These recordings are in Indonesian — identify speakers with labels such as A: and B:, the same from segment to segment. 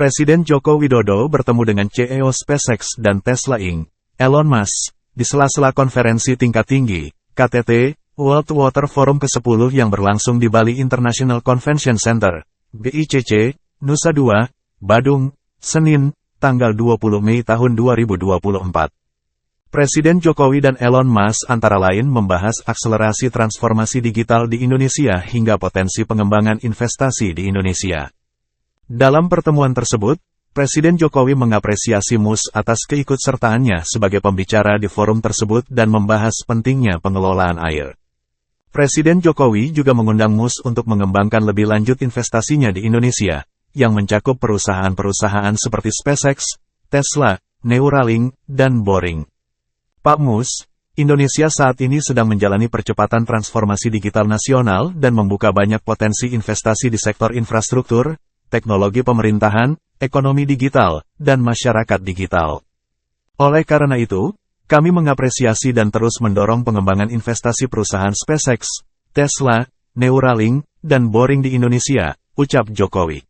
A: Presiden Joko Widodo bertemu dengan CEO SpaceX dan Tesla Inc., Elon Musk, di sela-sela konferensi tingkat tinggi, KTT, World Water Forum ke-10 yang berlangsung di Bali International Convention Center, BICC, Nusa Dua, Badung, Senin, tanggal 20 Mei tahun 2024. Presiden Jokowi dan Elon Musk antara lain membahas akselerasi transformasi digital di Indonesia hingga potensi pengembangan investasi di Indonesia. Dalam pertemuan tersebut, Presiden Jokowi mengapresiasi Musk atas keikutsertaannya sebagai pembicara di forum tersebut dan membahas pentingnya pengelolaan air. Presiden Jokowi juga mengundang Musk untuk mengembangkan lebih lanjut investasinya di Indonesia, yang mencakup perusahaan-perusahaan seperti SpaceX, Tesla, Neuralink, dan Boring. Pak Musk, Indonesia saat ini sedang menjalani percepatan transformasi digital nasional dan membuka banyak potensi investasi di sektor infrastruktur, teknologi pemerintahan, ekonomi digital, dan masyarakat digital. Oleh karena itu, kami mengapresiasi dan terus mendorong pengembangan investasi perusahaan SpaceX, Tesla, Neuralink, dan Boring di Indonesia, ucap Jokowi.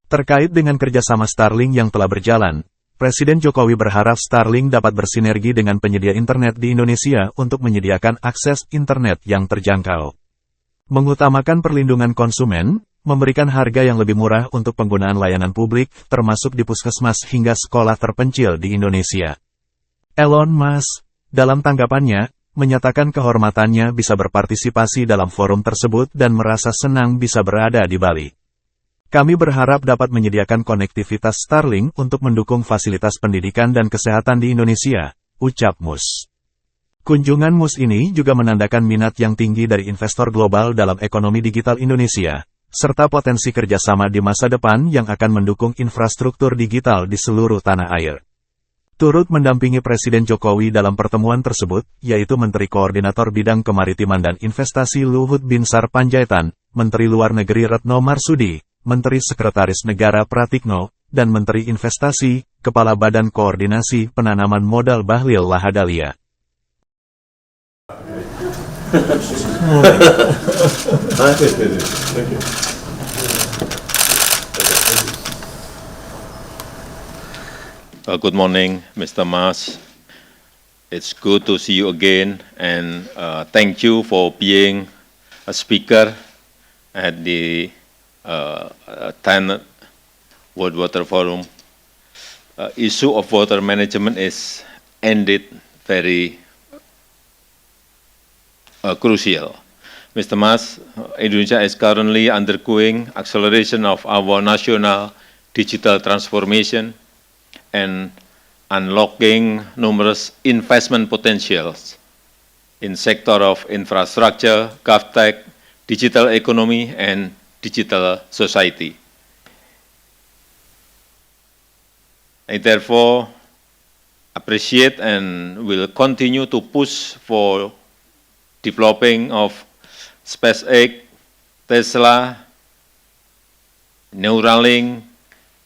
A: Terkait dengan kerjasama Starlink yang telah berjalan, Presiden Jokowi berharap Starlink dapat bersinergi dengan penyedia internet di Indonesia untuk menyediakan akses internet yang terjangkau. Mengutamakan perlindungan konsumen, memberikan harga yang lebih murah untuk penggunaan layanan publik, termasuk di puskesmas hingga sekolah terpencil di Indonesia. Elon Musk, dalam tanggapannya, menyatakan kehormatannya bisa berpartisipasi dalam forum tersebut dan merasa senang bisa berada di Bali. Kami berharap dapat menyediakan konektivitas Starlink untuk mendukung fasilitas pendidikan dan kesehatan di Indonesia, ucap Musk. Kunjungan Musk ini juga menandakan minat yang tinggi dari investor global dalam ekonomi digital Indonesia, serta potensi kerjasama di masa depan yang akan mendukung infrastruktur digital di seluruh tanah air. Turut mendampingi Presiden Jokowi dalam pertemuan tersebut, yaitu Menteri Koordinator Bidang Kemaritiman dan Investasi Luhut Binsar Panjaitan, Menteri Luar Negeri Retno Marsudi, Menteri Sekretaris Negara Pratikno, dan Menteri Investasi, Kepala Badan Koordinasi Penanaman Modal Bahlil Lahadalia.
B: Good morning, Mr. Musk. It's good to see you again, and thank you for being a speaker at the 10th World Water Forum. Issue of water management is indeed very crucial. Mr. Musk, Indonesia is currently undergoing acceleration of our national digital transformation and unlocking numerous investment potentials in sector of infrastructure, GovTech, digital economy, and digital society. I therefore appreciate and will continue to push for developing of SpaceX, Tesla, Neuralink,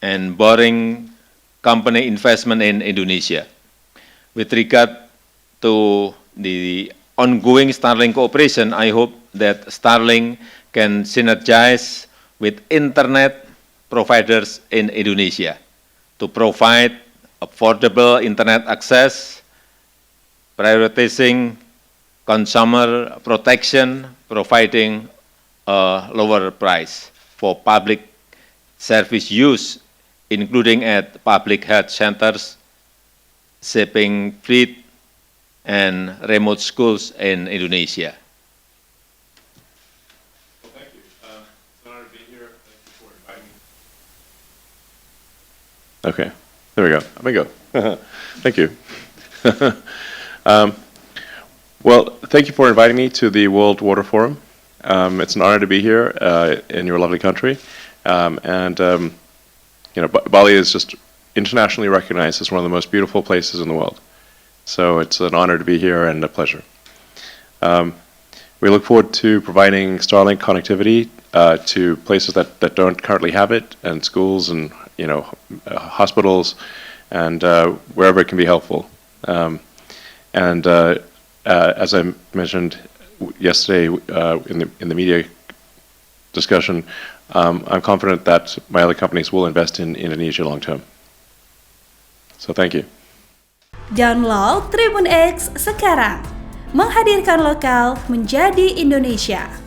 B: and Boring company investment in Indonesia. With regard to the ongoing Starlink cooperation, I hope that Starlink can synergize with internet providers in Indonesia to provide affordable internet access, prioritizing consumer protection, providing a lower price for public service use, including at public health centers, shipping fleet, and remote schools in Indonesia.
C: Okay, there we go. Let me go. Thank you. Well, thank you for inviting me to the World Water Forum. It's an honor to be here in your lovely country. You know, Bali is just internationally recognized as one of the most beautiful places in the world. So it's an honor to be here and a pleasure. We look forward to providing Starlink connectivity to places that don't currently have it, and schools and hospitals, and wherever it can be helpful. As I mentioned yesterday in the media discussion, I'm confident that my other companies will invest in Indonesia long term. So thank you.
D: Download Tribun X sekarang, menghadirkan lokal menjadi Indonesia.